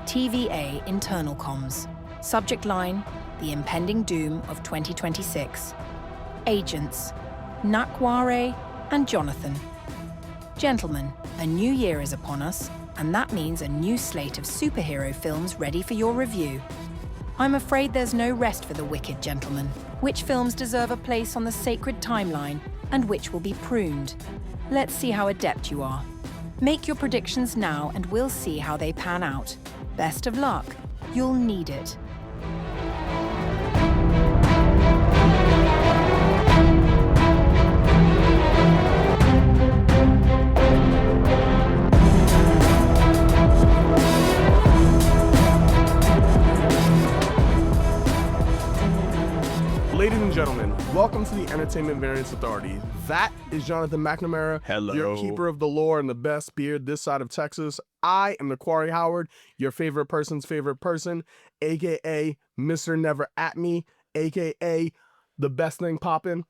TVA internal comms. Subject line, the impending doom of 2026. Agents, Nakware and Jonathan. Gentlemen, a new year is upon us, and that means a new slate of superhero films ready for your review. I'm afraid there's no rest for the wicked, gentlemen. Which films deserve a place on the sacred timeline, and which will be pruned? Let's see how adept you are. Make your predictions now, and we'll see how they pan out. Best of luck. You'll need it. Ladies and gentlemen, welcome to the Entertainment Variance Authority. That is Jonathan McNamara, Hello. your keeper of the lore and the best beard this side of Texas. I am Nakware Howard, your favorite person's favorite person, aka Mr. Never At Me, aka the best thing poppin'.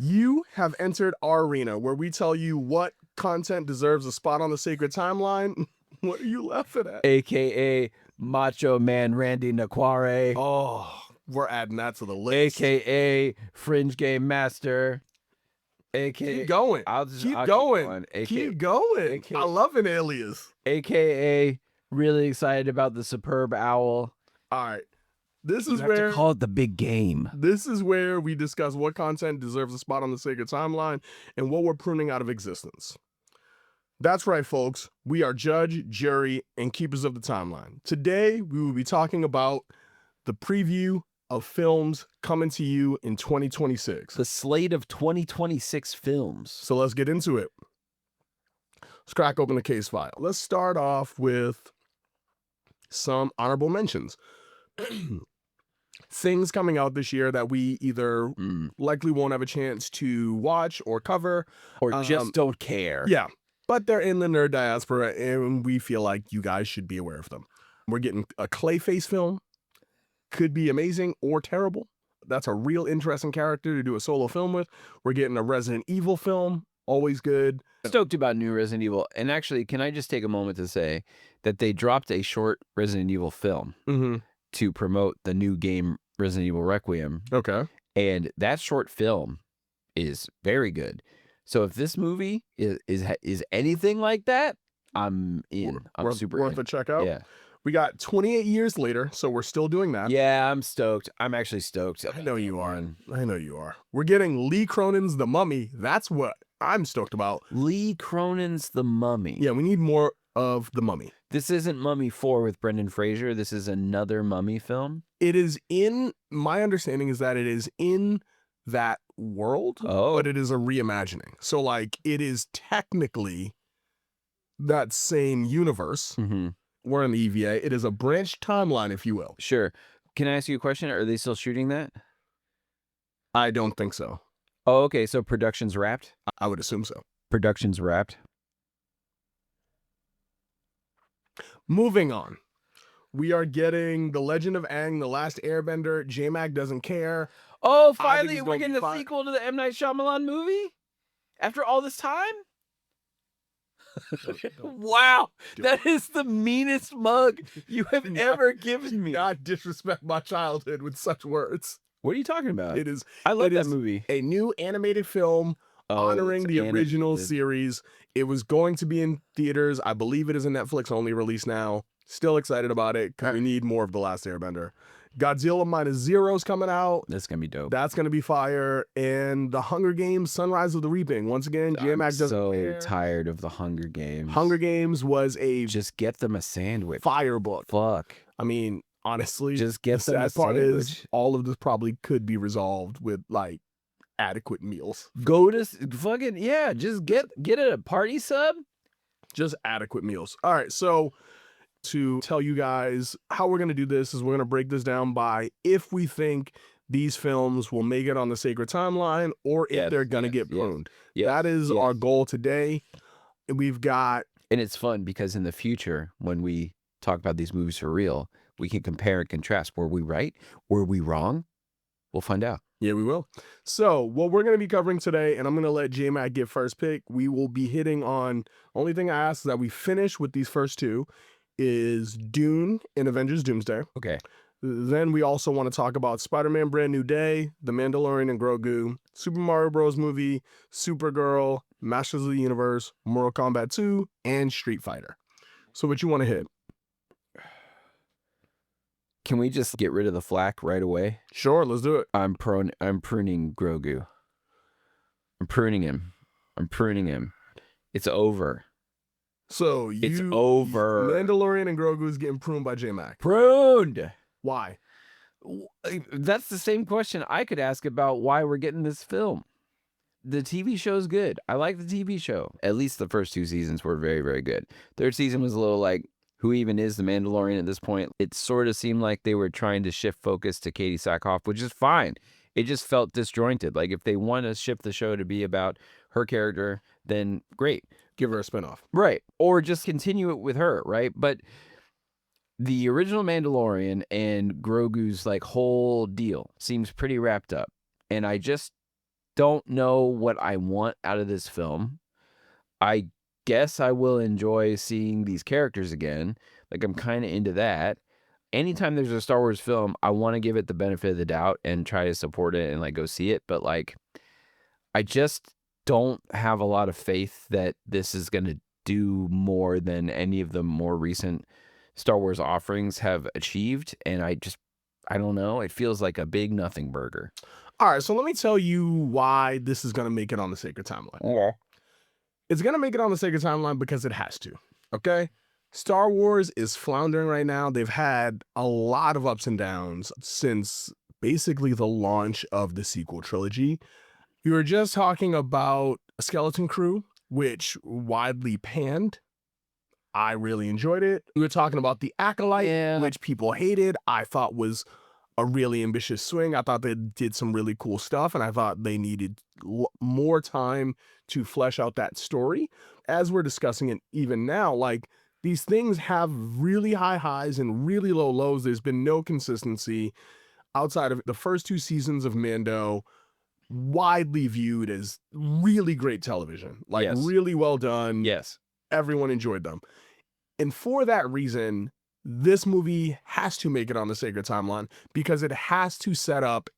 You have entered our arena where we tell you what content deserves a spot on the sacred timeline. What are you laughing at? AKA Macho Man Randy Nakware. Oh, we're adding that to the list. AKA Fringe Game Master. AKA Keep going. I'll Keep going. going. AKA, Keep going. AKA I love an alias. AKA really excited about the Superb Owl. All right. This You is have where to call it the big game. this is where we discuss what content deserves a spot on the sacred timeline and what we're pruning out of existence. That's right, folks. We are judge, jury, and keepers of the timeline. Today, we will be talking about the preview of films coming to you in 2026. The slate of 2026 films. So let's get into it. Let's crack open the case file. Let's start off with some honorable mentions. Things coming out this year that we either likely won't have a chance to watch or cover. Or just don't care. Yeah, but they're in the nerd diaspora and we feel like you guys should be aware of them. We're getting a Clayface film. Could be amazing or terrible. That's a real interesting character to do a solo film with. We're getting a Resident Evil film. Always good. Stoked about new Resident Evil. And actually, can I just take a moment to say that they dropped a short Resident Evil film to promote the new game Resident Evil Requiem. Okay. And that short film is very good. So if this movie is anything like that, I'm in. I'm super worth in. a check out. Yeah. We got 28 years later, so we're still doing that. Yeah, I'm stoked. I'm actually stoked. I know you are. I know you are. We're getting Lee Cronin's The Mummy. That's what I'm stoked about. Lee Cronin's The Mummy. Yeah, we need more of The Mummy. This isn't Mummy 4 with Brendan Fraser. This is another Mummy film. It is in, my understanding is that it is in that world, but it is a reimagining. So, like, it is technically that same universe. We're in the EVA. It is a branched timeline, if you will. Sure. Can I ask you a question? Are they still shooting that? I don't think so. Oh, okay. So production's wrapped? I would assume so. Production's wrapped. Moving on. We are getting The Legend of Aang, The Last Airbender. J-Mac Doesn't Care. Oh, I think finally, he's we're gonna getting be a fine. sequel to the M. Night Shyamalan movie? After all this time? Wow, that is the meanest mug you have ever given me. Not disrespect my childhood with such words. What are you talking about? It is I love it that is movie. a new animated film honoring the original series. It was going to be in theaters. I believe it is a Netflix only release now. Still excited about it because we need more of The Last Airbender. Godzilla Minus Zero's coming out. That's going to be dope. That's going to be fire. And The Hunger Games, Sunrise of the Reaping. Once again, J-Mac doesn't so care. tired of the Hunger Games. Hunger Games was a Just get them a sandwich. fire book. Fuck. I mean, honestly, Just get the them a sad part is sandwich. all of this probably could be resolved with like adequate meals. Go to fucking, yeah, just get a party sub. Just adequate meals. All right, so to tell you guys how we're going to do this is we're going to break this down by if we think these films will make it on the sacred timeline or if they're going to get pruned. That is our goal today. We've got... And it's fun because in the future, when we talk about these movies for real, we can compare and contrast. Were we right? Were we wrong? We'll find out. Yeah, we will. So what we're going to be covering today, and I'm going to let J-Mac get first pick, we will be hitting on, only thing I ask is that we finish with these first two, is Dune and Avengers Doomsday. Okay. Then we also want to talk about Spider-Man Brand New Day, The Mandalorian and Grogu, Super Mario Bros. Movie, Supergirl, Masters of the Universe, Mortal Kombat 2, and Street Fighter. So what you want to hit? Can we just get rid of the flack right away? Sure, let's do it. I'm pruning Grogu. I'm pruning him. It's over. So It's over. Mandalorian and Grogu is getting pruned by J-Mac. Pruned. Why? That's the same question I could ask about why we're getting this film. The TV show's good. I like the TV show. At least the first 2 seasons were very, very good. Third season was a little like, who even is the Mandalorian at this point? It sort of seemed like they were trying to shift focus to Katie Sackhoff, which is fine. It just felt disjointed. Like if they want to shift the show to be about her character, then great. Give her a spinoff. Right. Or just continue it with her, right? But the original Mandalorian and Grogu's like whole deal seems pretty wrapped up. And I just don't know what I want out of this film. I guess I will enjoy seeing these characters again. Like I'm kind of into that. Anytime there's a Star Wars film, I want to give it the benefit of the doubt and try to support it and like go see it. But like, I just don't have a lot of faith that this is going to do more than any of the more recent Star Wars offerings have achieved. And I don't know. It feels like a big nothing burger. All right, so let me tell you why this is going to make it on the Sacred Timeline. Okay. It's going to make it on the Sacred Timeline because it has to, okay? Star Wars is floundering right now. They've had a lot of ups and downs since basically the launch of the sequel trilogy. We were just talking about Skeleton Crew, which widely panned. I really enjoyed it. We were talking about The Acolyte, which people hated. I thought was a really ambitious swing. I thought they did some really cool stuff, and I thought they needed more time to flesh out that story. As we're discussing it even now, like, these things have really high highs and really low lows. There's been no consistency outside of the first 2 seasons of Mando, widely viewed as really great television, like Yes. really well done. Yes. Everyone enjoyed them. And for that reason, this movie has to make it on the Sacred Timeline because it has to set up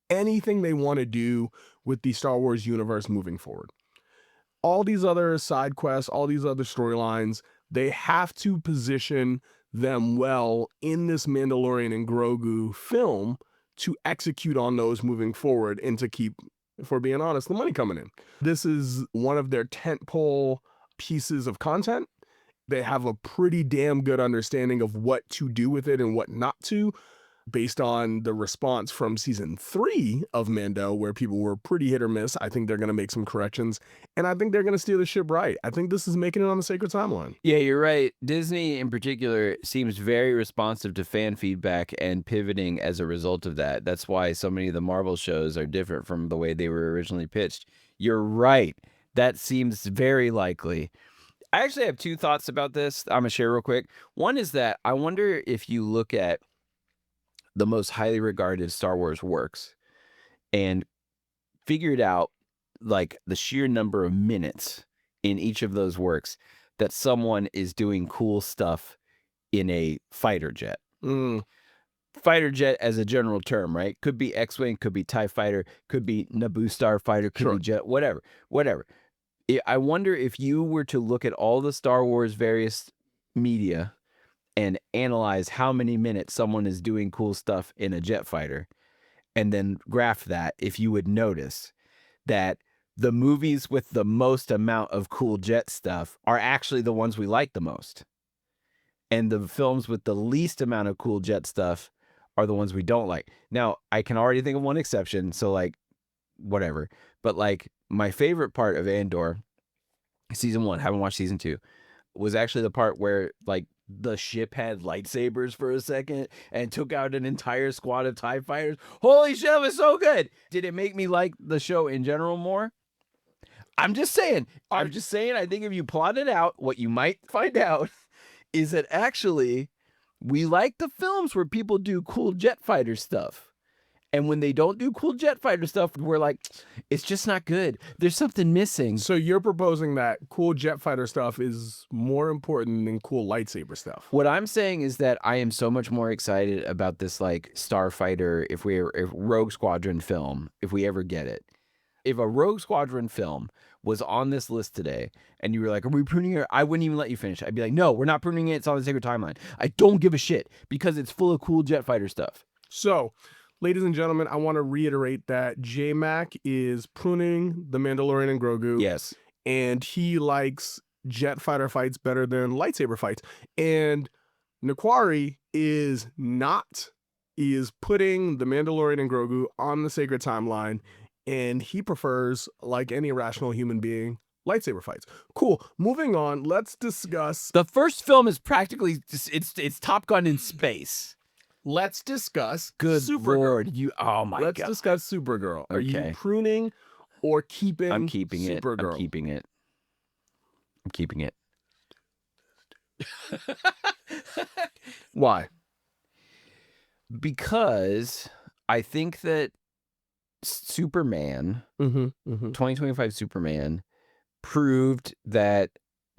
anything they want to do with the Star Wars universe moving forward. All these other side quests, all these other storylines, they have to position them well in this Mandalorian and Grogu film to execute on those moving forward and to keep, if we're being honest, the money coming in. This is one of their tentpole pieces of content. They have a pretty damn good understanding of what to do with it and what not to, based on the response from season 3 of Mando, where people were pretty hit or miss. I think they're going to make some corrections, and I think they're going to steer the ship right. I think this is making it on the Sacred Timeline. Yeah, you're right. Disney in particular seems very responsive to fan feedback and pivoting as a result of that. That's why so many of the Marvel shows are different from the way they were originally pitched. You're right. That seems very likely. I actually have 2 thoughts about this I'm going to share real quick. One is that I wonder if you look at the most highly regarded Star Wars works and figured out like the sheer number of minutes in each of those works that someone is doing cool stuff in a fighter jet. Fighter jet as a general term, right? Could be X-Wing, could be TIE Fighter, could be Naboo Starfighter, could be jet, whatever. I wonder if you were to look at all the Star Wars various media and analyze how many minutes someone is doing cool stuff in a jet fighter, and then graph that, if you would notice that the movies with the most amount of cool jet stuff are actually the ones we like the most. And the films with the least amount of cool jet stuff are the ones we don't like. Now, I can already think of one exception, so like, whatever. But like, my favorite part of Andor, season 1, haven't watched season 2, was actually the part where like the ship had lightsabers for a second and took out an entire squad of TIE fighters. Holy shit, it was so good. Did it make me like the show in general more? I'm just saying. I think if you plot it out, what you might find out is that actually we like the films where people do cool jet fighter stuff. And when they don't do cool jet fighter stuff, we're like, it's just not good. There's something missing. So you're proposing that cool jet fighter stuff is more important than cool lightsaber stuff. What I'm saying is that I am so much more excited about this like Starfighter, if Rogue Squadron film, if we ever get it. If a Rogue Squadron film was on this list today and you were like, are we pruning it? I wouldn't even let you finish. I'd be like, no, we're not pruning it. It's on the Sacred Timeline. I don't give a shit because it's full of cool jet fighter stuff. So, ladies and gentlemen, I want to reiterate that J-Mac is pruning the Mandalorian and Grogu. Yes. And he likes jet fighter fights better than lightsaber fights. And Nakware is not. He is putting the Mandalorian and Grogu on the Sacred Timeline, and he prefers, like any rational human being, lightsaber fights. Cool. Moving on, let's discuss... The first film is practically, it's Top Gun in space. Let's discuss Good Supergirl. Lord, oh my God. Let's discuss Supergirl. Are you Okay. pruning or keeping I'm keeping it. Supergirl? I'm keeping it. I'm keeping it. Why? Because I think that Superman, 2025 Superman, proved that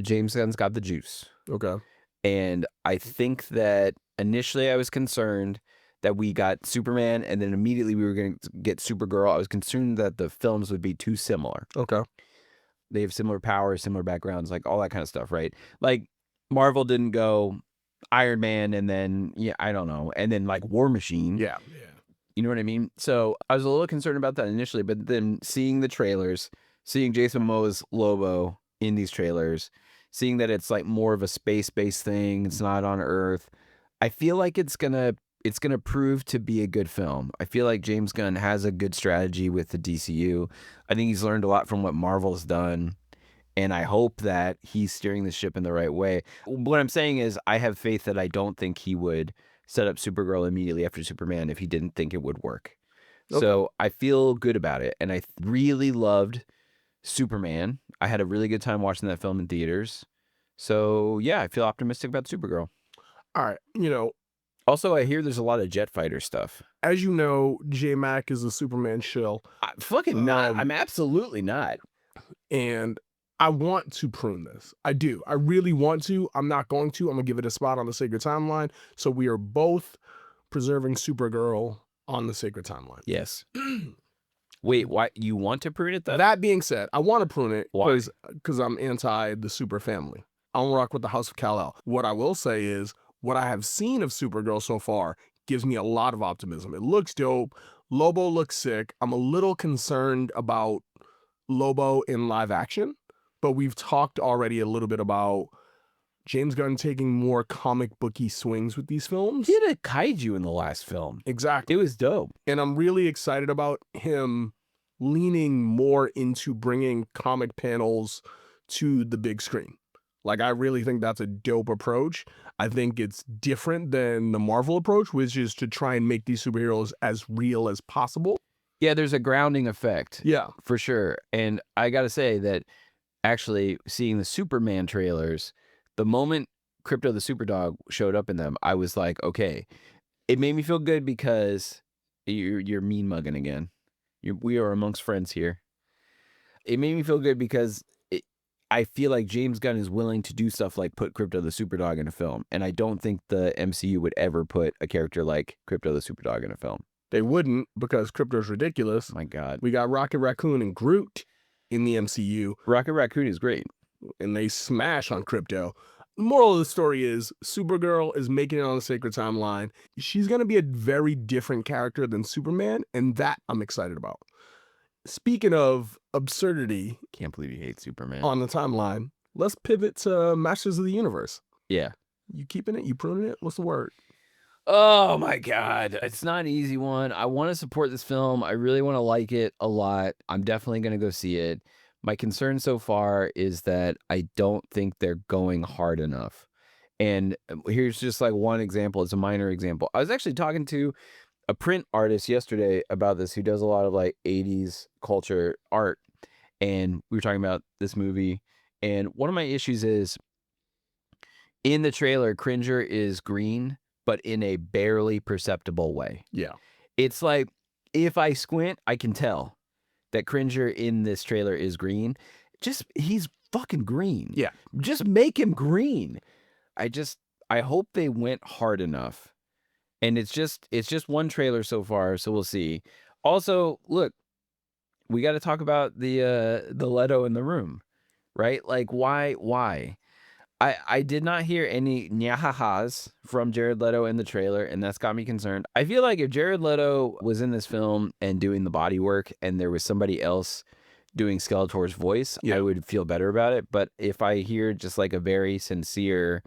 James Gunn's got the juice. Okay. And I think that initially I was concerned that we got Superman and then immediately we were going to get Supergirl. I was concerned that the films would be too similar. Okay. They have similar powers, similar backgrounds, like all that kind of stuff, right? Like Marvel didn't go Iron Man and then, yeah, I don't know, and then like War Machine. Yeah. You know what I mean? So I was a little concerned about that initially, but then seeing the trailers, seeing Jason Momoa's Lobo in these trailers, seeing that it's like more of a space-based thing, it's not on Earth, I feel like it's gonna prove to be a good film. I feel like James Gunn has a good strategy with the DCU. I think he's learned a lot from what Marvel's done, and I hope that he's steering the ship in the right way. What I'm saying is I have faith that I don't think he would set up Supergirl immediately after Superman if he didn't think it would work. Okay. So I feel good about it, and I really loved Superman. I had a really good time watching that film in theaters. So yeah, I feel optimistic about Supergirl. All right. Also, I hear there's a lot of jet fighter stuff. As you know, J-Mac is a Superman shill. I'm fucking not. I'm absolutely not. And I want to prune this. I do. I really want to. I'm not going to. I'm going to give it a spot on the Sacred Timeline. So we are both preserving Supergirl on the Sacred Timeline. Yes. Wait, why you want to prune it though? That being said, I want to prune it Why? because I'm anti the super family. I don't rock with the House of Kal-El. What I will say is what I have seen of Supergirl so far gives me a lot of optimism. It looks dope. Lobo looks sick. I'm a little concerned about Lobo in live action, but we've talked already a little bit about James Gunn taking more comic booky swings with these films. He had a kaiju in the last film. Exactly. It was dope. And I'm really excited about him leaning more into bringing comic panels to the big screen. Like, I really think that's a dope approach. I think it's different than the Marvel approach, which is to try and make these superheroes as real as possible. Yeah, there's a grounding effect. Yeah. For sure. And I got to say that actually seeing the Superman trailers, the moment Crypto the Superdog showed up in them, I was like, okay, it made me feel good because you're mean mugging again. We are amongst friends here. It made me feel good because I feel like James Gunn is willing to do stuff like put Crypto the Superdog in a film. And I don't think the MCU would ever put a character like Crypto the Superdog in a film. They wouldn't because Crypto's ridiculous. My God. We got Rocket Raccoon and Groot in the MCU. Rocket Raccoon is great. And they smash on Crypto. The moral of the story is Supergirl is making it on the Sacred Timeline. She's going to be a very different character than Superman, and that I'm excited about. Speaking of absurdity, Can't believe you hate Superman. on the timeline, let's pivot to Masters of the Universe. Yeah. You keeping it? You pruning it? What's the word? Oh my God. It's not an easy one. I want to support this film. I really want to like it a lot. I'm definitely going to go see it. My concern so far is that I don't think they're going hard enough. And here's just like one example. It's a minor example. I was actually talking to a print artist yesterday about this who does a lot of like 80s culture art. And we were talking about this movie. And one of my issues is in the trailer, Cringer is green, but in a barely perceptible way. Yeah. It's like if I squint, I can tell that Cringer in this trailer is green. He's fucking green. Yeah. Just make him green. I hope they went hard enough. And it's just one trailer so far, so we'll see. Also, look, we got to talk about the Leto in the room, right? Like, why? I did not hear any nyahahas from Jared Leto in the trailer, and that's got me concerned. I feel like if Jared Leto was in this film and doing the body work and there was somebody else doing Skeletor's voice, I would feel better about it. But if I hear just like a very sincere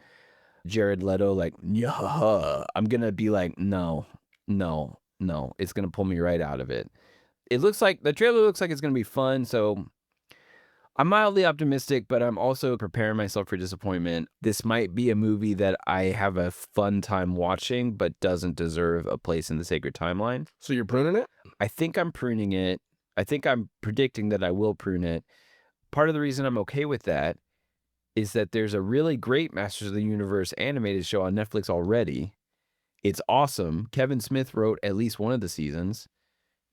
Jared Leto, like, nyahaha, I'm going to be like, no. It's going to pull me right out of it. The trailer looks like it's going to be fun, so I'm mildly optimistic, but I'm also preparing myself for disappointment. This might be a movie that I have a fun time watching, but doesn't deserve a place in the sacred timeline. So you're pruning it? I think I'm pruning it. I think I'm predicting that I will prune it. Part of the reason I'm okay with that is that there's a really great Masters of the Universe animated show on Netflix already. It's awesome. Kevin Smith wrote at least one of the seasons.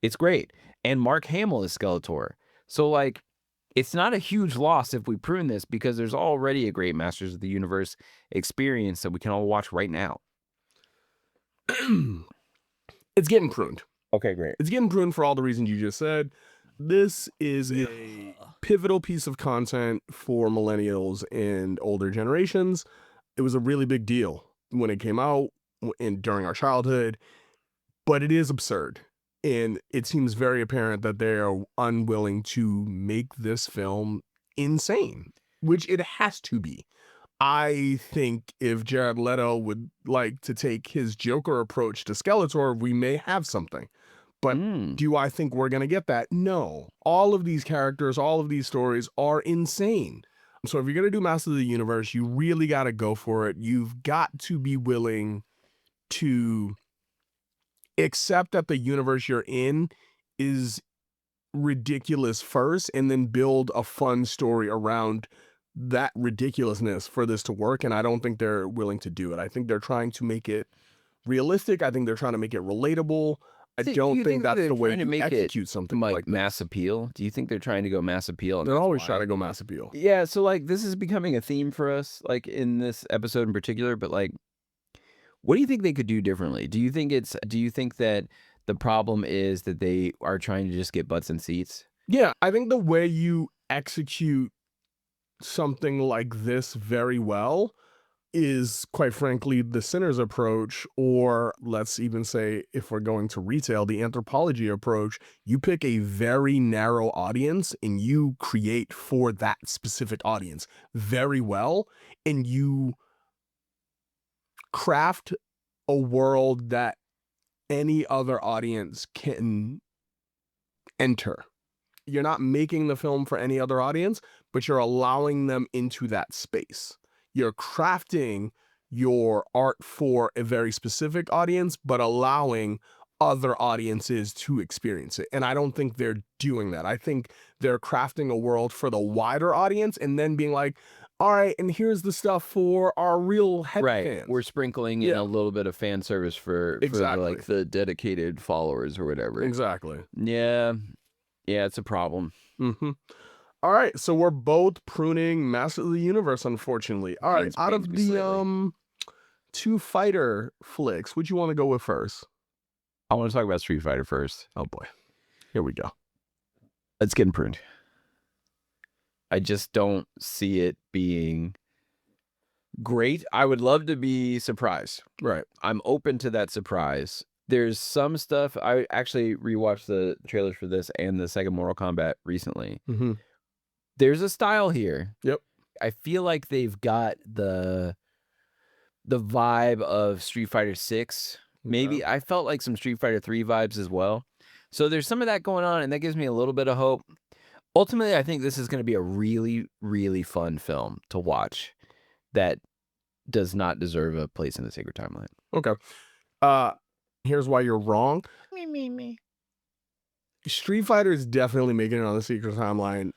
It's great. And Mark Hamill is Skeletor. So, like, it's not a huge loss if we prune this because there's already a great Masters of the Universe experience that we can all watch right now. It's getting pruned. Okay, great. It's getting pruned for all the reasons you just said. This is a pivotal piece of content for millennials and older generations. It was a really big deal when it came out and during our childhood, but it is absurd. And it seems very apparent that they are unwilling to make this film insane, which it has to be. I think if Jared Leto would like to take his Joker approach to Skeletor, we may have something. But do I think we're going to get that? No. All of these characters, all of these stories are insane. So if you're going to do Masters of the Universe, you really got to go for it. You've got to be willing to accept that the universe you're in is ridiculous first and then build a fun story around that ridiculousness for this to work. And I don't think they're willing to do it. I think they're trying to make it realistic. I think they're trying to make it relatable. I don't think that's the way to execute something like mass appeal. Do you think they're trying to go mass appeal? They're always trying to go mass appeal. Yeah, so like this is becoming a theme for us, like in this episode in particular, but like what do you think they could do differently? Do you think that the problem is that they are trying to just get butts and seats? Yeah, I think the way you execute something like this very well is, quite frankly, the Sinners approach, or let's even say, if we're going to retail, the Anthropology approach. You pick a very narrow audience and you create for that specific audience very well, and you craft a world that any other audience can enter. You're not making the film for any other audience, but you're allowing them into that space. You're crafting your art for a very specific audience, but allowing other audiences to experience it. And I don't think they're doing that. I think they're crafting a world for the wider audience and then being like, all right, and here's the stuff for our real head fans. We're sprinkling in a little bit of fan service for like the dedicated followers or whatever. Exactly. Yeah, it's a problem. Mm-hmm. All right, so we're both pruning Masters of the Universe, unfortunately. All right, out of the two fighter flicks, which you want to go with first? I want to talk about Street Fighter first. Oh boy, here we go. It's getting pruned. I just don't see it being great. I would love to be surprised. Right. I'm open to that surprise. There's some stuff. I actually rewatched the trailers for this and the second Mortal Kombat recently. Mm-hmm. There's a style here. Yep. I feel like they've got the vibe of Street Fighter 6. Maybe I felt like some Street Fighter 3 vibes as well. So there's some of that going on, and that gives me a little bit of hope. Ultimately, I think this is going to be a really, really fun film to watch that does not deserve a place in the sacred timeline. Okay. Here's why you're wrong. Me. Street Fighter is definitely making it on the secret timeline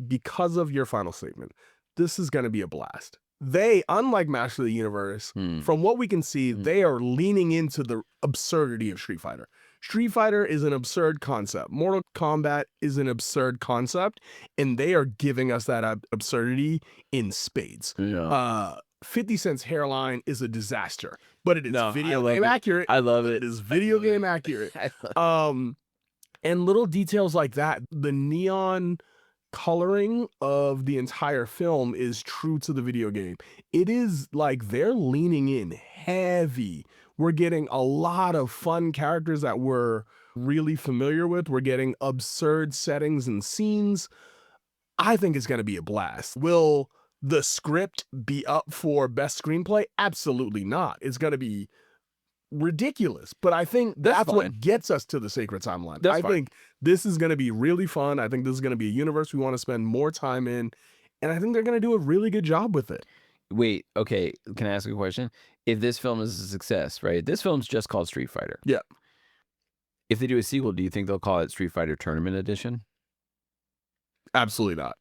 because of your final statement. This is going to be a blast. They, unlike Masters of the Universe, from what we can see, they are leaning into the absurdity of Street Fighter. Street Fighter is an absurd concept. Mortal Kombat is an absurd concept, and they are giving us that absurdity in spades. Yeah. 50 Cent's hairline is a disaster, but it is No, video game accurate. I love it. It is video game accurate. And little details like that. The neon coloring of the entire film is true to the video game. It is like they're leaning in heavy. We're getting a lot of fun characters that we're really familiar with. We're getting absurd settings and scenes. I think it's going to be a blast. Will the script be up for best screenplay? Absolutely not. It's going to be ridiculous, but I think that's what gets us to the sacred timeline. I think this is going to be really fun. I think this is going to be a universe we want to spend more time in, and I think they're going to do a really good job with it. Wait, okay, can I ask a question? If this film is a success, right? This film's just called Street Fighter. Yeah. If they do a sequel, do you think they'll call it Street Fighter Tournament Edition? Absolutely not.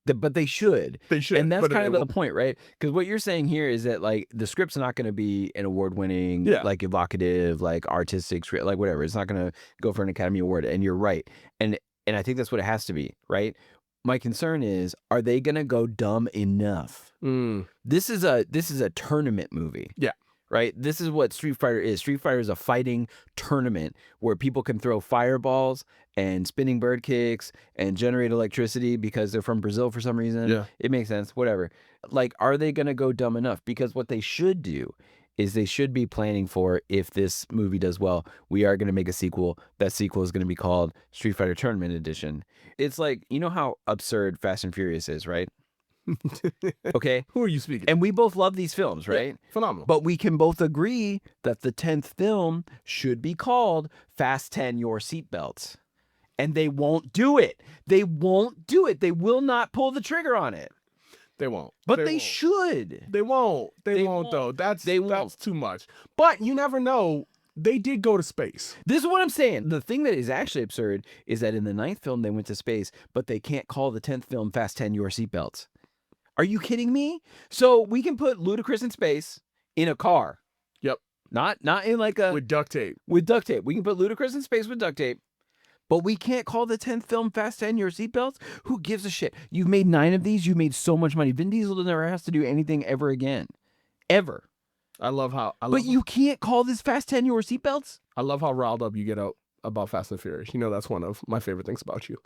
But they should. They should. And that's kind of the point, right? Because what you're saying here is that, like, the script's not going to be an award-winning, like, evocative, like, artistic script, like, whatever. It's not going to go for an Academy Award. And you're right. And I think that's what it has to be, right? My concern is, are they going to go dumb enough? This is a tournament movie. Yeah. Right? This is what Street Fighter is. Street Fighter is a fighting tournament where people can throw fireballs and spinning bird kicks and generate electricity because they're from Brazil for some reason. Yeah. It makes sense. Whatever. Like, are they going to go dumb enough? Because what they should do is they should be planning for, if this movie does well, we are going to make a sequel. That sequel is going to be called Street Fighter Tournament Edition. It's like, you know how absurd Fast and Furious is, right? Okay. Who are you speaking? And we both love these films, right? Yeah, phenomenal. But we can both agree that the 10th film should be called Fast 10 Your Seatbelts. And they won't do it. They won't do it. They will not pull the trigger on it. They won't. But they should. They won't. They won't, though. That's too much. But you never know. They did go to space. This is what I'm saying. The thing that is actually absurd is that in the 9th film, they went to space, but they can't call the 10th film Fast 10 Your Seatbelts. Are you kidding me? So we can put Ludacris in space in a car. Yep. Not in like a... With duct tape. With duct tape. We can put Ludacris in space with duct tape, but we can't call the 10th film Fast 10 Your Seatbelts? Who gives a shit? You've made 9 of these. You've made so much money. Vin Diesel never has to do anything ever again. Ever. I love how... But you can't call this Fast 10 Your Seatbelts? I love how riled up you get out about Fast and Furious. You know that's one of my favorite things about you.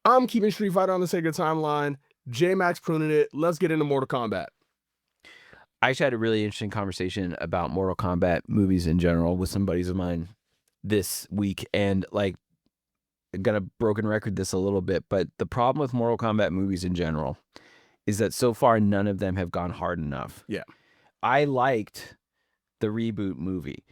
I'm keeping Street Fighter on the sacred timeline. J-Mac's pruning it. Let's get into Mortal Kombat. I actually had a really interesting conversation about Mortal Kombat movies in general with some buddies of mine this week. And, like, I'm going to broken record this a little bit, but the problem with Mortal Kombat movies in general is that so far none of them have gone hard enough. Yeah. I liked the reboot movie.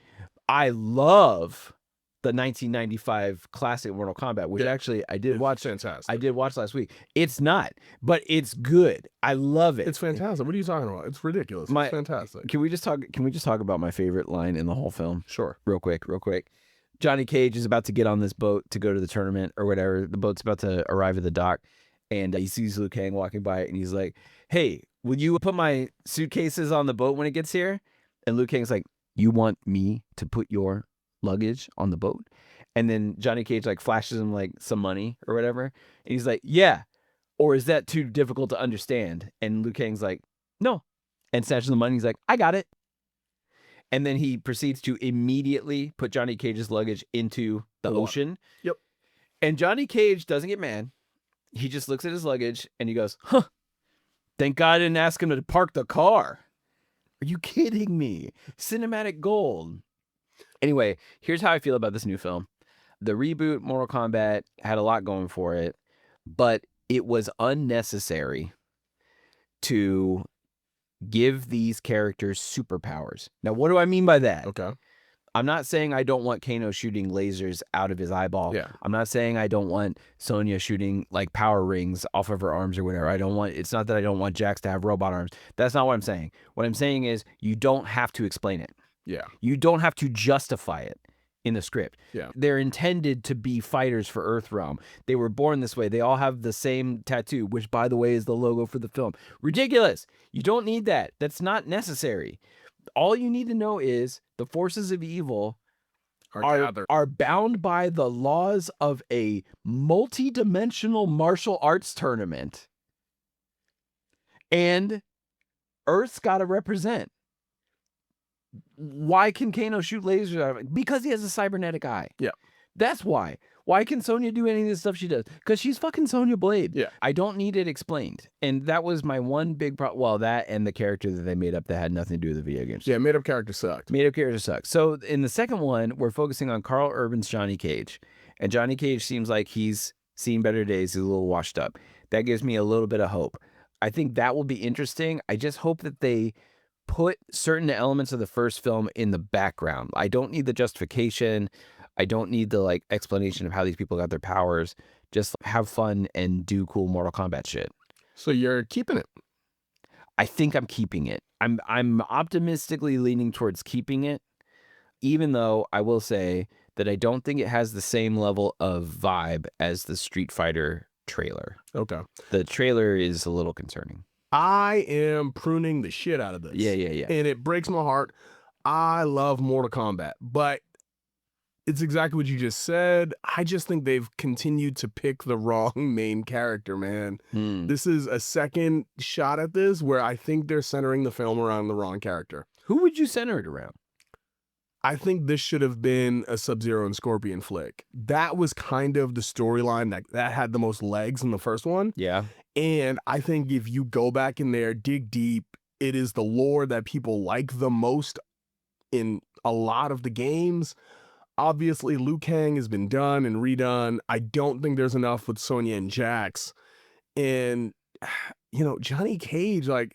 I love the 1995 classic Mortal Kombat, which actually I did watch. Fantastic. I did watch last week. It's not, but it's good. I love it. It's fantastic. What are you talking about? It's ridiculous. It's fantastic. Can we just talk about my favorite line in the whole film? Sure. Real quick. Johnny Cage is about to get on this boat to go to the tournament or whatever. The boat's about to arrive at the dock, and he sees Liu Kang walking by, and he's like, "Hey, will you put my suitcases on the boat when it gets here?" And Liu Kang's like, "You want me to put your luggage on the boat?" And then Johnny Cage like flashes him like some money or whatever, and he's like, "Yeah, or is that too difficult to understand?" And Liu Kang's like, "No," and snatches the money. He's like, "I got it." And then he proceeds to immediately put Johnny Cage's luggage into the ocean. Yep. And Johnny Cage doesn't get mad. He just looks at his luggage and he goes, "Huh, thank God I didn't ask him to park the car." Are you kidding me? Cinematic gold. Anyway, here's how I feel about this new film. The reboot Mortal Kombat had a lot going for it, but it was unnecessary to give these characters superpowers. Now, what do I mean by that? Okay. I'm not saying I don't want Kano shooting lasers out of his eyeball. Yeah. I'm not saying I don't want Sonya shooting like power rings off of her arms or whatever. It's not that I don't want Jax to have robot arms. That's not what I'm saying. What I'm saying is you don't have to explain it. Yeah. You don't have to justify it in the script. Yeah. They're intended to be fighters for Earthrealm. They were born this way. They all have the same tattoo, which, by the way, is the logo for the film. Ridiculous. You don't need that. That's not necessary. All you need to know is the forces of evil are bound by the laws of a multi-dimensional martial arts tournament. And Earth's got to represent. Why can Kano shoot lasers out of it? Because he has a cybernetic eye. Yeah. That's why. Why can Sonya do any of this stuff she does? Because she's fucking Sonya Blade. Yeah. I don't need it explained. And that was my one big problem. Well, that and the character that they made up that had nothing to do with the video games. Yeah, made-up character sucked. Made-up character sucks. So in the second one, we're focusing on Carl Urban's Johnny Cage. And Johnny Cage seems like he's seen better days. He's a little washed up. That gives me a little bit of hope. I think that will be interesting. I just hope that they put certain elements of the first film in the background. I don't need the justification. I don't need the explanation of how these people got their powers. Just have fun and do cool Mortal Kombat shit. So you're keeping it? I think I'm keeping it. I'm optimistically leaning towards keeping it, even though I will say that I don't think it has the same level of vibe as the Street Fighter trailer. Okay. The trailer is a little concerning. I am pruning the shit out of this. Yeah. And it breaks my heart. I love Mortal Kombat, but it's exactly what you just said. I just think they've continued to pick the wrong main character, man. This is a second shot at this where I think they're centering the film around the wrong character. Who would you center it around? I think this should have been a Sub-Zero and Scorpion flick. That was kind of the storyline that had the most legs in the first one. Yeah. And I think if you go back in there, dig deep, it is the lore that people like the most in a lot of the games. Obviously, Liu Kang has been done and redone. I don't think there's enough with Sonya and Jax. And, Johnny Cage, I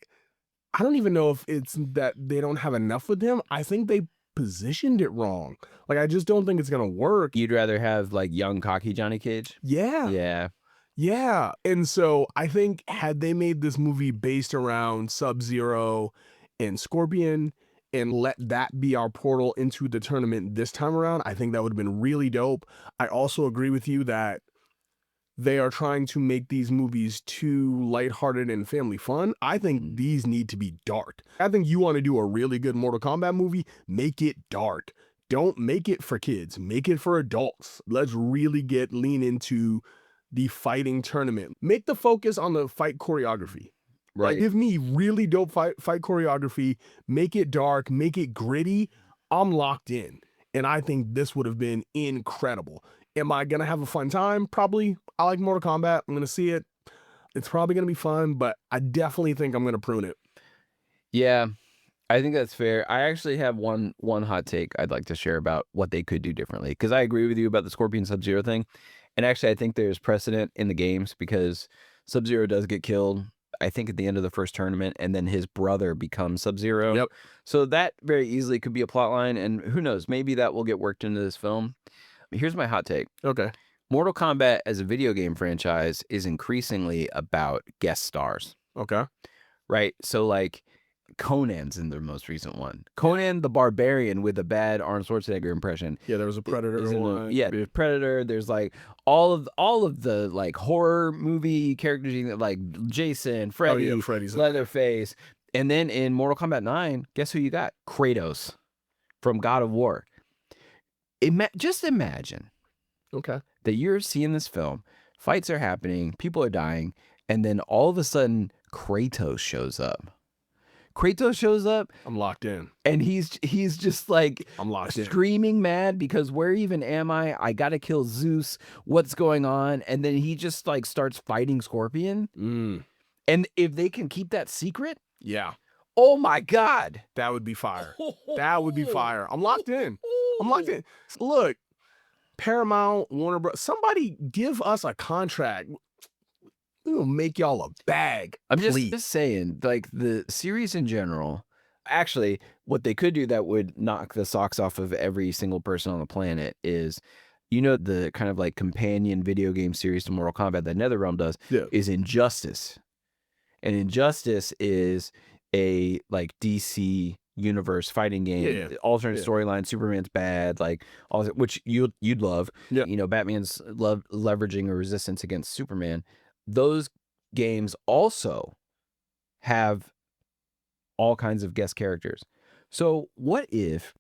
don't even know if it's that they don't have enough with him. I think they positioned it wrong. I just don't think it's going to work. You'd rather have, young, cocky Johnny Cage? Yeah. Yeah. Yeah. And so I think had they made this movie based around Sub-Zero and Scorpion and let that be our portal into the tournament this time around, I think that would have been really dope. I also agree with you that they are trying to make these movies too lighthearted and family fun. I think these need to be dark. I think you want to do a really good Mortal Kombat movie, make it dark. Don't make it for kids. Make it for adults. Let's really lean into the fighting tournament. Make the focus on the fight choreography. Right. Give me really dope fight choreography, make it dark, make it gritty. I'm locked in. And I think this would have been incredible. Am I going to have a fun time? Probably. I like Mortal Kombat. I'm going to see it. It's probably going to be fun, but I definitely think I'm going to prune it. Yeah, I think that's fair. I actually have one hot take I'd like to share about what they could do differently, because I agree with you about the Scorpion Sub-Zero thing. And actually, I think there's precedent in the games because Sub-Zero does get killed, I think, at the end of the first tournament, and then his brother becomes Sub-Zero. Yep. So that very easily could be a plot line, and who knows, maybe that will get worked into this film. Here's my hot take. Okay. Mortal Kombat as a video game franchise is increasingly about guest stars. Okay. Right? So Conan's in the most recent one. Conan the Barbarian with a bad Arnold Schwarzenegger impression. Yeah, there was a Predator one. Yeah, there's Predator. There's all of the horror movie characters, Jason, Freddy, Freddy's Leatherface. And then in Mortal Kombat 9, guess who you got? Kratos from God of War. Just imagine Okay. that you're seeing this film, fights are happening, people are dying, and then all of a sudden Kratos shows up. I'm locked in. And he's just I'm locked in. screaming mad because where even am I? I gotta kill Zeus. What's going on? And then he just starts fighting Scorpion. And if they can keep that secret, Yeah. oh my God. That would be fire. That would be fire. I'm locked in. Look, Paramount, Warner Bros. Somebody give us a contract. We'll make y'all a bag. I'm please. just saying, the series in general, actually, what they could do that would knock the socks off of every single person on the planet is, the kind of companion video game series to Mortal Kombat that NetherRealm does is Injustice. And Injustice is a DC universe fighting game, alternate storyline. Superman's bad, all that, which you'd love. Yeah. Batman's leveraging a resistance against Superman. Those games also have all kinds of guest characters. So what if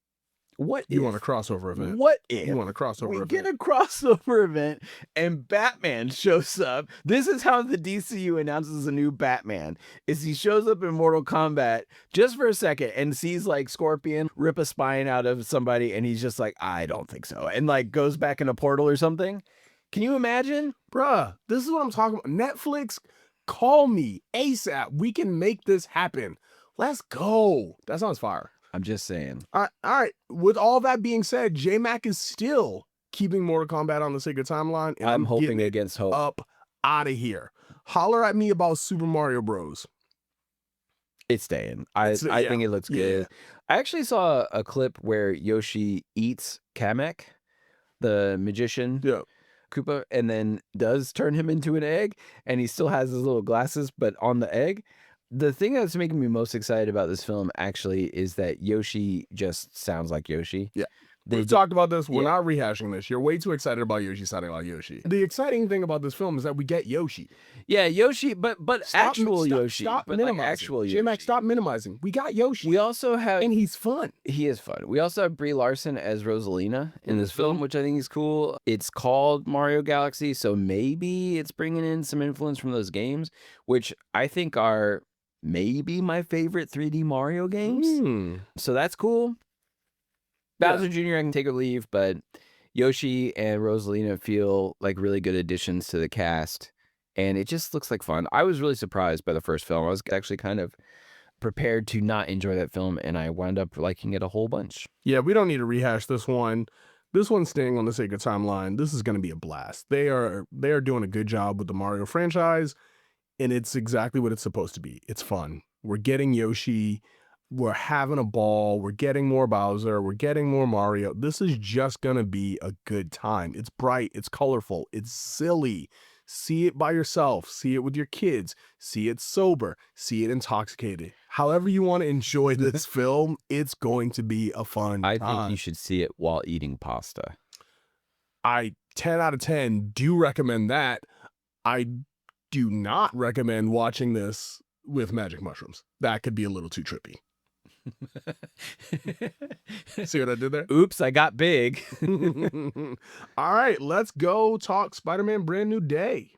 What You if? want a crossover event. What if You want a crossover we event. get a crossover event and Batman shows up? This is how the DCU announces a new Batman, is he shows up in Mortal Kombat just for a second and sees like Scorpion rip a spine out of somebody and he's just like, I don't think so. And like goes back in a portal or something. Can you imagine? Bruh, this is what I'm talking about. Netflix, call me ASAP. We can make this happen. Let's go. That sounds fire. I'm just saying. All right. With all that being said, J-Mac is still keeping Mortal Kombat on the Sacred Timeline. And I'm hoping getting it against hope. up out of here. Holler at me about Super Mario Bros. It's staying. I think it looks good. I actually saw a clip where Yoshi eats Kamek, the magician. Yeah. Koopa, and then does turn him into an egg, and he still has his little glasses, but on the egg. The thing that's making me most excited about this film actually is that Yoshi just sounds like Yoshi. Yeah. We've talked about this. We're not rehashing this. You're way too excited about Yoshi sounding like Yoshi. The exciting thing about this film is that we get Yoshi. Yeah, Yoshi, but actual Yoshi. Stop but minimizing. like actual Yoshi. J-Mac, stop minimizing. We got Yoshi. We also have... And he's fun. He is fun. We also have Brie Larson as Rosalina in this film, which I think is cool. It's called Mario Galaxy, so maybe it's bringing in some influence from those games, which I think are maybe my favorite 3D Mario games. So that's cool. Bowser Jr. I can take or leave, but Yoshi and Rosalina feel like really good additions to the cast, and it just looks like fun. I was really surprised by the first film. I was actually kind of prepared to not enjoy that film, and I wound up liking it a whole bunch. Yeah, we don't need to rehash this one. This one's staying on the Sacred Timeline. This is going to be a blast. They are doing a good job with the Mario franchise, and it's exactly what it's supposed to be. It's fun. We're getting Yoshi. We're having a ball. We're getting more Bowser. We're getting more Mario. This is just going to be a good time. It's bright. It's colorful. It's silly. See it by yourself. See it with your kids. See it sober. See it intoxicated. However you want to enjoy this film, it's going to be a fun time. I think you should see it while eating pasta. I 10 out of 10 do recommend that. I do not recommend watching this with magic mushrooms. That could be a little too trippy. See what I did there? Oops, I got big. All right, let's go talk Spider-Man Brand New Day.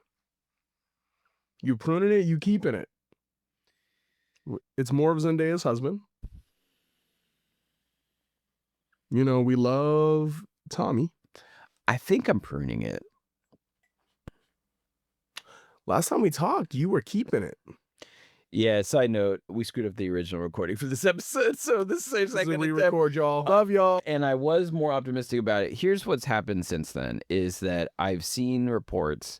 You pruning it, you keeping it. It's more of Zendaya's husband. You know, we love Tommy. I think I'm pruning it. Last time we talked, you were keeping it. Yeah, side note, we screwed up the original recording for this episode, so this is a re-record, y'all. Love y'all. And I was more optimistic about it. Here's what's happened since then, is that I've seen reports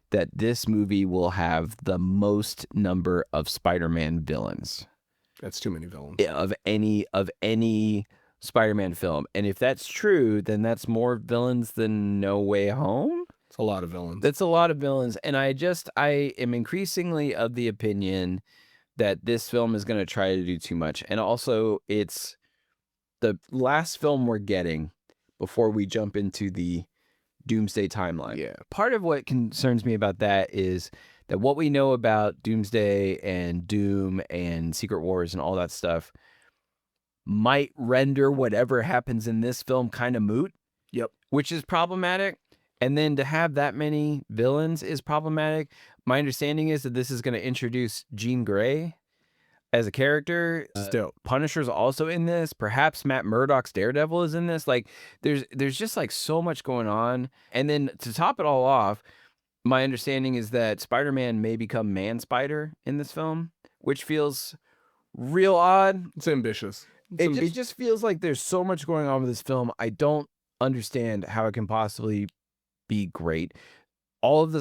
that this movie will have the most number of Spider-Man villains. That's too many villains. Of any Spider-Man film. And if that's true, then that's more villains than No Way Home? It's a lot of villains. That's a lot of villains. And I am increasingly of the opinion that this film is going to try to do too much. And also, it's the last film we're getting before we jump into the Doomsday timeline. Yeah. Part of what concerns me about that is that what we know about Doomsday and Doom and Secret Wars and all that stuff might render whatever happens in this film kind of moot. Yep. Which is problematic. And then to have that many villains is problematic. My understanding is that this is going to introduce Jean Grey as a character. Dope. Punisher's also in this. Perhaps Matt Murdock's Daredevil is in this. Like, there's just like so much going on. And then to top it all off, my understanding is that Spider-Man may become Man-Spider in this film, which feels real odd. It's ambitious. It just feels like there's so much going on with this film. I don't understand how it can possibly be great. All of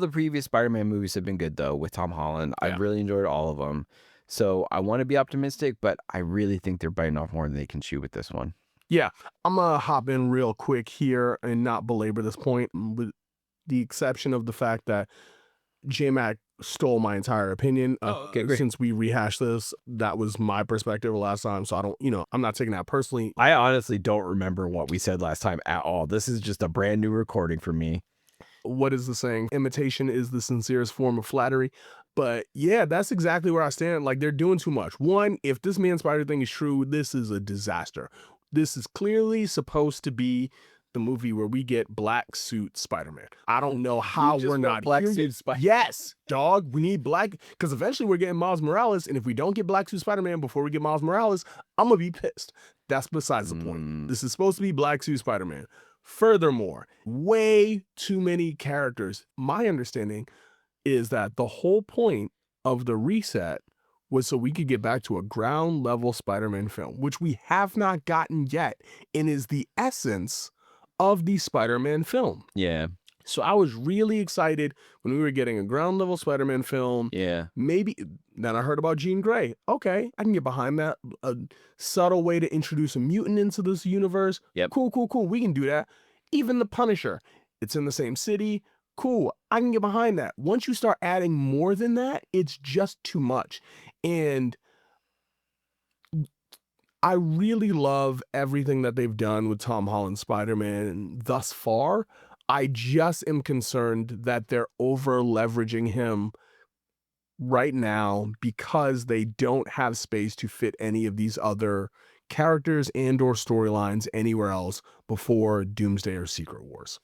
the previous Spider-Man movies have been good though with Tom Holland. Yeah. I've really enjoyed all of them. So I want to be optimistic, but I really think they're biting off more than they can chew with this one. Yeah, I'm gonna hop in real quick here and not belabor this point, with the exception of the fact that J-Mac stole my entire opinion. Since we rehashed this, that was my perspective last time, so I don't, I'm not taking that personally. I honestly don't remember what we said last time at all. This is just a brand new recording for me. What is the saying? Imitation is the sincerest form of flattery. But yeah, that's exactly where I stand. Like, they're doing too much. One, if this Man-Spider thing is true, this is a disaster. This is clearly supposed to be the movie where we get black suit Spider-Man. I don't know how we're not black here suit yet. Spider. Yes, dog. We need black, because eventually we're getting Miles Morales, and if we don't get black suit Spider-Man before we get Miles Morales, I'm gonna be pissed. That's besides the point. This is supposed to be black suit Spider-Man. Furthermore, way too many characters. My understanding is that the whole point of the reset was so we could get back to a ground level Spider-Man film, which we have not gotten yet, and is the essence of the Spider-Man film. Yeah. So I was really excited when we were getting a ground level Spider-Man film. Yeah. Maybe then I heard about Jean Grey. Okay, I can get behind that. A subtle way to introduce a mutant into this universe. Yep. Cool. We can do that. Even the Punisher. It's in the same city. Cool. I can get behind that. Once you start adding more than that, it's just too much. And I really love everything that they've done with Tom Holland's Spider-Man thus far. I just am concerned that they're over leveraging him right now because they don't have space to fit any of these other characters and or storylines anywhere else before Doomsday or Secret Wars.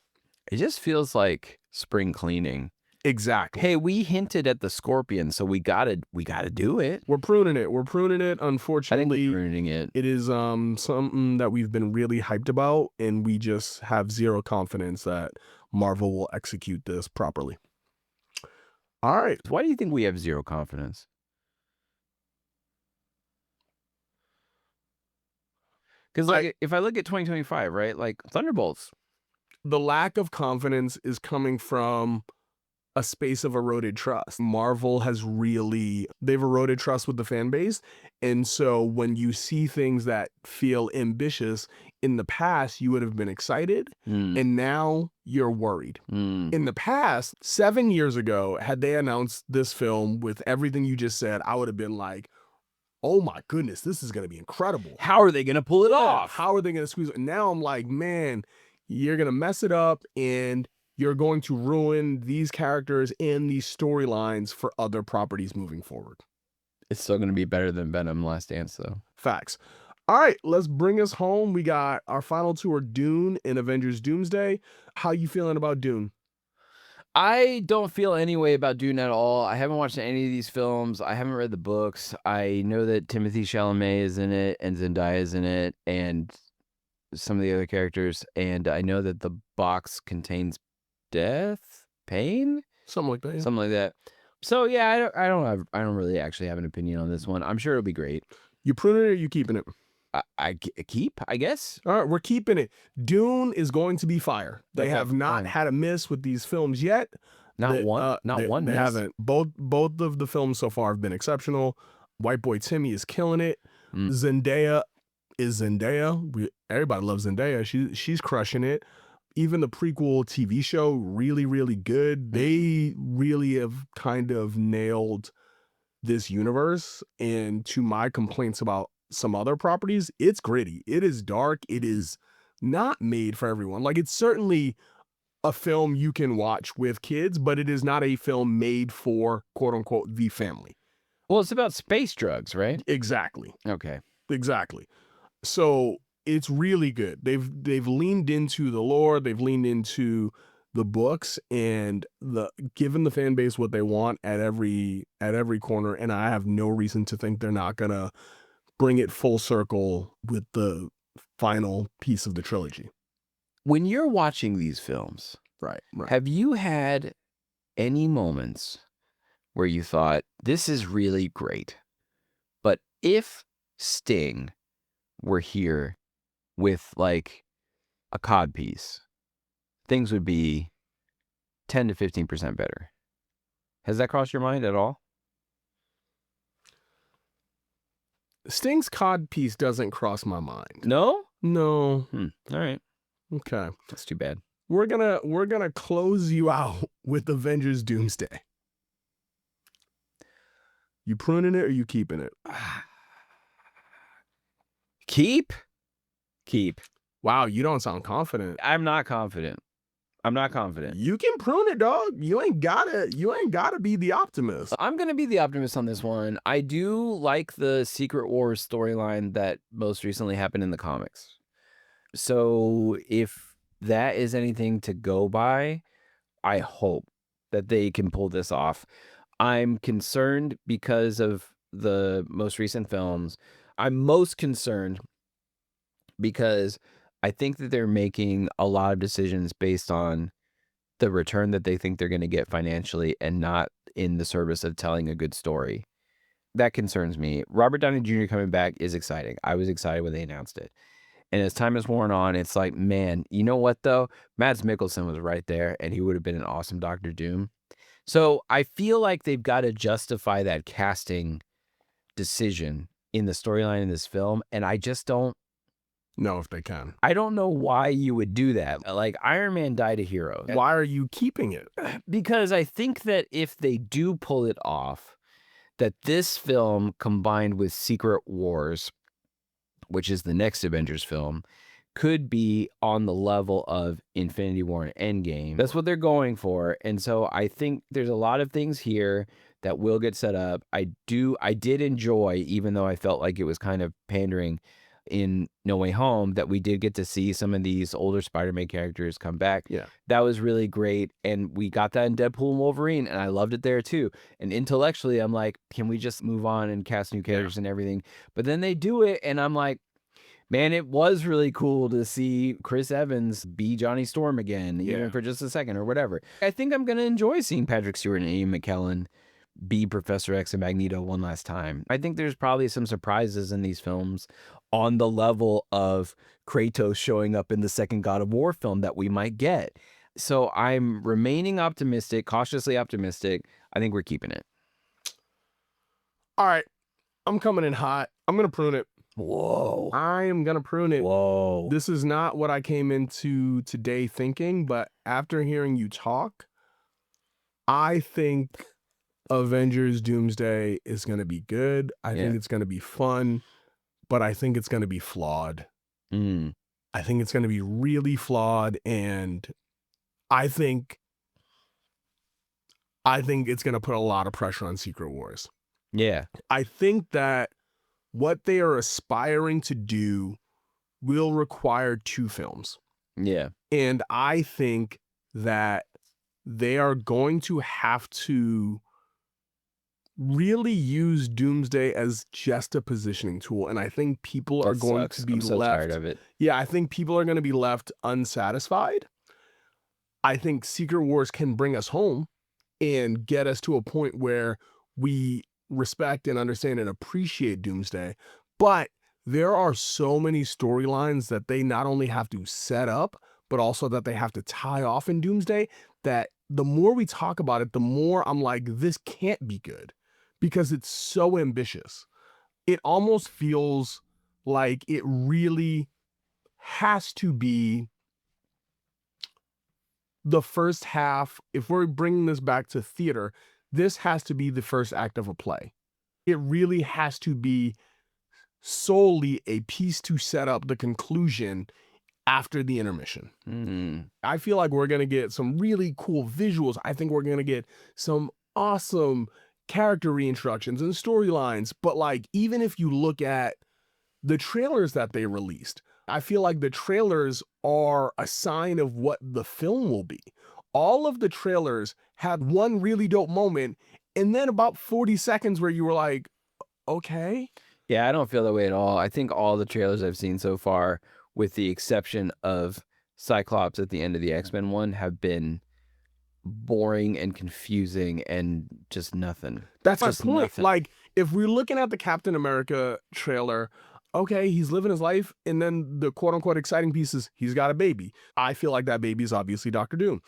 It just feels like spring cleaning. Exactly. Hey, we hinted at the Scorpion, so we gotta do it. We're pruning it. I think Unfortunately, we're pruning it. it is something that we've been really hyped about, and we just have zero confidence that Marvel will execute this properly. All right. Why do you think we have zero confidence? Because like, if I look at 2025, right, like Thunderbolts. The lack of confidence is coming from a space of eroded trust. Marvel has they've eroded trust with the fan base. And so when you see things that feel ambitious in the past, you would have been excited. And now you're worried. In the past, 7 years ago, had they announced this film with everything you just said, I would have been like, oh my goodness, this is going to be incredible. How are they going to pull it off? How are they going to squeeze it? Now I'm like, man, you're going to mess it up, and you're going to ruin these characters and these storylines for other properties moving forward. It's still going to be better than Venom Last Dance, though. Facts. All right, let's bring us home. We got our final two are Dune and Avengers Doomsday. How you feeling about Dune? I don't feel any way about Dune at all. I haven't watched any of these films. I haven't read the books. I know that Timothée Chalamet is in it and Zendaya is in it and some of the other characters. And I know that the box contains death, pain, Something like that. Yeah. something like that. So yeah, I don't really actually have an opinion on this one. I'm sure it'll be great. You pruning it or you keeping it? I keep, I guess. All right, we're keeping it. Dune is going to be fire. They Okay, have not fine. had a miss with these films yet. Not one They miss. haven't. Both of the films so far have been exceptional. White Boy Timmy is killing it. Zendaya is Zendaya. Everybody loves Zendaya. She's crushing it. Even the prequel TV show, really, really good. They really have kind of nailed this universe. And to my complaints about some other properties, it's gritty. It is dark. It is not made for everyone. Like, it's certainly a film you can watch with kids, but it is not a film made for, quote unquote, the family. Well, it's about space drugs, right? Exactly. Okay. Exactly. So it's really good. They've leaned into the lore. They've leaned into the books and given the fan base what they want at every corner. And I have no reason to think they're not gonna bring it full circle with the final piece of the trilogy. When you're watching these films, Right. have you had any moments where you thought, this is really great, but if Sting were here with like a cod piece, things would be 10 to 15% better? Has that crossed your mind at all? Sting's cod piece doesn't cross my mind. No? No. All right. Okay. That's too bad. We're gonna close you out with Avengers Doomsday. You pruning it or you keeping it? Keep. Wow, you don't sound confident. I'm not confident. I'm not confident. You can prune it, dog. You ain't gotta be the optimist. I'm going to be the optimist on this one. I do like the Secret Wars storyline that most recently happened in the comics. So if that is anything to go by, I hope that they can pull this off. I'm concerned because of the most recent films. I'm most concerned because I think that they're making a lot of decisions based on the return that they think they're going to get financially and not in the service of telling a good story. That concerns me. Robert Downey Jr. coming back is exciting. I was excited when they announced it. And as time has worn on, it's like, man, you know what, though? Mads Mikkelsen was right there, and he would have been an awesome Dr. Doom. So I feel like they've got to justify that casting decision in the storyline in this film, and I just don't know if they can. I don't know why you would do that. Like, Iron Man died a hero. Why are you keeping it? Because I think that if they do pull it off, that this film combined with Secret Wars, which is the next Avengers film, could be on the level of Infinity War and Endgame. That's what they're going for. And so I think there's a lot of things here that will get set up. I did enjoy, even though I felt like it was kind of pandering in No Way Home, that we did get to see some of these older Spider-Man characters come back. Yeah. That was really great. And we got that in Deadpool and Wolverine, and I loved it there too. And intellectually, I'm like, can we just move on and cast new characters and everything? But then they do it, and I'm like, man, it was really cool to see Chris Evans be Johnny Storm again, even for just a second or whatever. I think I'm going to enjoy seeing Patrick Stewart and Ian McKellen be Professor X and Magneto one last time. I think there's probably some surprises in these films on the level of Kratos showing up in the second God of War film that we might get. So I'm remaining optimistic, cautiously optimistic. I think we're keeping it. All right. I'm coming in hot. I'm going to prune it. Whoa. I am going to prune it. Whoa. This is not what I came into today thinking, but after hearing you talk, I think Avengers Doomsday is going to be good. I think it's going to be fun, but I think it's going to be flawed. I think it's going to be really flawed, and I think it's going to put a lot of pressure on Secret Wars. Yeah. I think that what they are aspiring to do will require 2 films. Yeah. And I think that they are going to have to really use Doomsday as just a positioning tool. And I think people are going to be I'm so left. tired of it. Yeah, I think people are going to be left unsatisfied. I think Secret Wars can bring us home and get us to a point where we respect and understand and appreciate Doomsday. But there are so many storylines that they not only have to set up, but also that they have to tie off in Doomsday, that the more we talk about it, the more I'm like, this can't be good because it's so ambitious. It almost feels like it really has to be the first half. If we're bringing this back to theater, this has to be the first act of a play. It really has to be solely a piece to set up the conclusion after the intermission. I feel like we're going to get some really cool visuals. I think we're going to get some awesome character reintroductions and storylines. But like, even if you look at the trailers that they released, I feel like the trailers are a sign of what the film will be. All of the trailers had one really dope moment, and then about 40 seconds where you were like, okay. Yeah, I don't feel that way at all. I think all the trailers I've seen so far, with the exception of Cyclops at the end of the X-Men one, have been boring and confusing and just nothing. That's just my point. Nothing. Like, if we're looking at the Captain America trailer, okay, he's living his life, and then the quote-unquote exciting piece is he's got a baby. I feel like that baby is obviously Dr. Doom.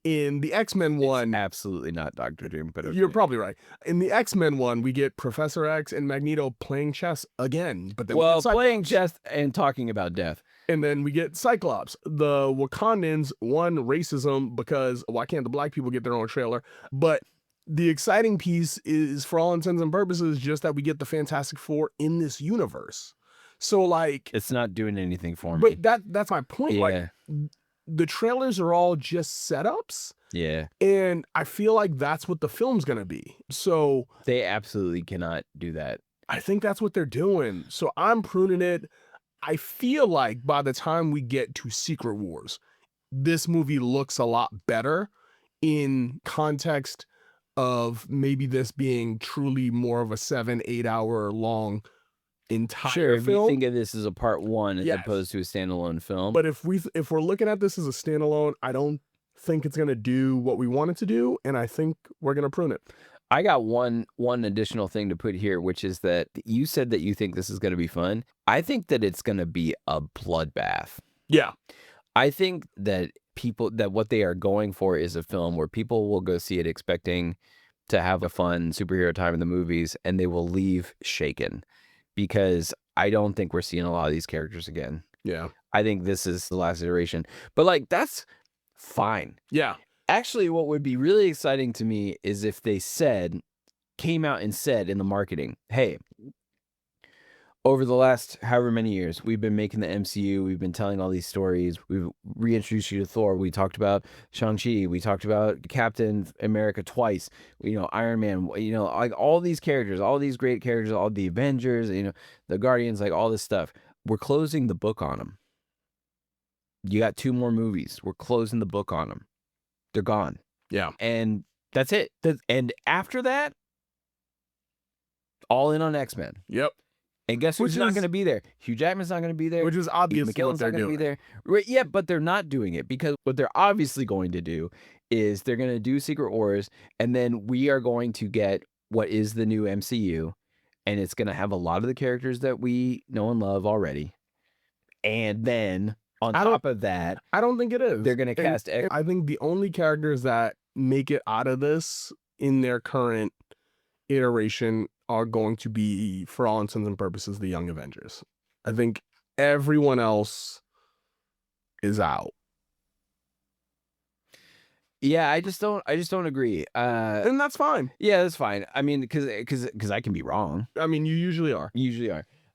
In the X-Men one... It's absolutely not Dr. Doom, but okay. You're probably right. In the X-Men one, we get Professor X and Magneto playing chess again. But then playing chess and talking about death. And then we get Cyclops. The Wakandans, one, racism, because why can't the black people get their own trailer? But the exciting piece is, for all intents and purposes, just that we get the Fantastic Four in this universe. So, like... It's not doing anything for me. But that's my point. Yeah. Like, the trailers are all just setups. Yeah. And I feel like that's what the film's going to be. So They absolutely cannot do that. I think that's what they're doing. So I'm pruning it. I feel like by the time we get to Secret Wars, this movie looks a lot better in context of maybe this being truly more of a 7-8 hour long entire Sure, if film. you think of this as a part one as Yes. opposed to a standalone film. But if we're looking at this as a standalone, I don't think it's gonna do what we want it to do, and I think we're gonna prune it. I got one additional thing to put here, which is that you said that you think this is going to be fun. I think that it's going to be a bloodbath. Yeah. I think that what they are going for is a film where people will go see it expecting to have a fun superhero time in the movies, and they will leave shaken, because I don't think we're seeing a lot of these characters again. Yeah. I think this is the last iteration, but like, that's fine. Yeah. Actually, what would be really exciting to me is if they came out and said in the marketing, hey, over the last however many years, we've been making the MCU, we've been telling all these stories, we've reintroduced you to Thor, we talked about Shang-Chi, we talked about Captain America twice, Iron Man, like all these characters, all these great characters, all the Avengers, the Guardians, like all this stuff. We're closing the book on them. You got 2 more movies. We're closing the book on them. They're gone. Yeah. And that's it. And after that, all in on X-Men. Yep. And guess who's not going to be there? Hugh Jackman's not going to be there. Which is obviously what McKellen's they're not going to be doing. there. Right, yeah, but they're not doing it, because what they're obviously going to do is they're going to do Secret Wars, and then we are going to get what is the new MCU, and it's going to have a lot of the characters that we know and love already. And then on top of that, I don't think it is. they're going to cast X. I think the only characters that make it out of this in their current iteration are going to be, for all intents and purposes, the Young Avengers. I think everyone else is out. Yeah, I just don't agree. And that's fine. Yeah, that's fine. I mean, because I can be wrong. I mean, you usually are. You usually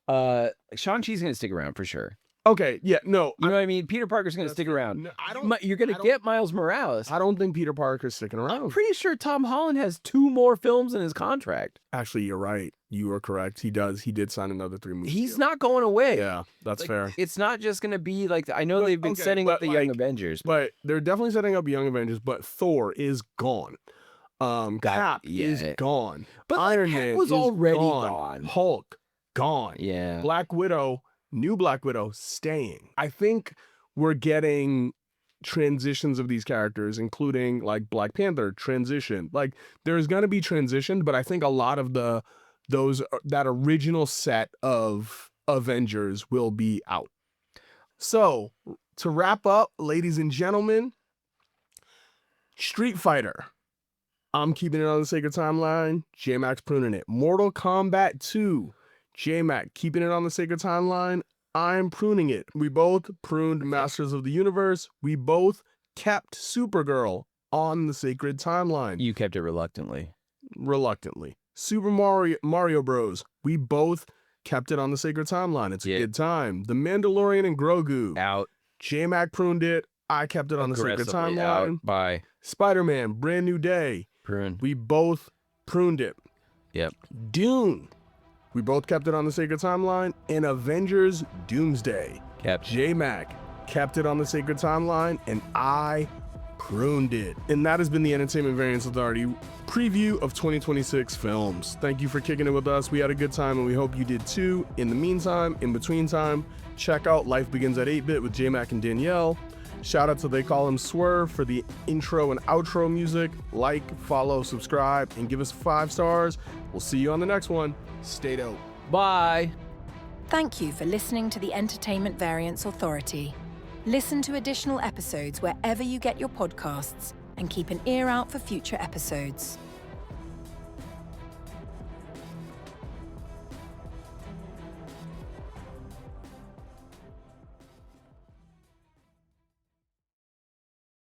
are. Shang-Chi's going to stick around for sure. Okay, yeah, no. You know what I mean? Peter Parker's going to stick around. No, I don't. You're going to get Miles Morales. I don't think Peter Parker's sticking I'm around. pretty sure Tom Holland has 2 more films in his contract. Actually, you're right. You are correct. He does. He did sign another 3 movies. He's not going away. Yeah, that's fair. It's not just going to be like, I know they've been okay, setting up but the Young Avengers. But they're definitely setting up Young Avengers, but Thor is gone. Cap is gone. But Iron Cap Man was is already gone. gone. Hulk, gone. Yeah. Black Widow, new Black Widow, staying. I think we're getting transitions of these characters, including like Black Panther transition. Like there's gonna be transition, but I think a lot of that original set of Avengers will be out. So to wrap up, ladies and gentlemen, Street Fighter, I'm keeping it on the sacred timeline. J-Mac's pruning it. Mortal Kombat 2, J-Mac keeping it on the sacred timeline. I'm pruning it. We both pruned Masters of the Universe. We both kept Supergirl on the sacred timeline. You kept it reluctantly. Reluctantly. Super Mario Bros. We both kept it on the sacred timeline. It's a good time. The Mandalorian and Grogu. Out. J-Mac pruned it. I kept it on the sacred timeline. Out. Bye. Spider-Man, Brand New Day. Prune. We both pruned it. Yep. Dune. We both kept it on the sacred timeline. And Avengers Doomsday. Kept. J-Mac kept it on the sacred timeline, and I pruned it. And that has been the Entertainment Variance Authority preview of 2026 films. Thank you for kicking it with us. We had a good time, and we hope you did too. In the meantime, in between time, check out Life Begins at 8-Bit with J-Mac and Danielle. Shout out to They Call Him Swerve for the intro and outro music. Like, follow, subscribe, and give us 5 stars. We'll see you on the next one. Stay dope. Bye. Thank you for listening to the Entertainment Variance Authority. Listen to additional episodes wherever you get your podcasts and keep an ear out for future episodes.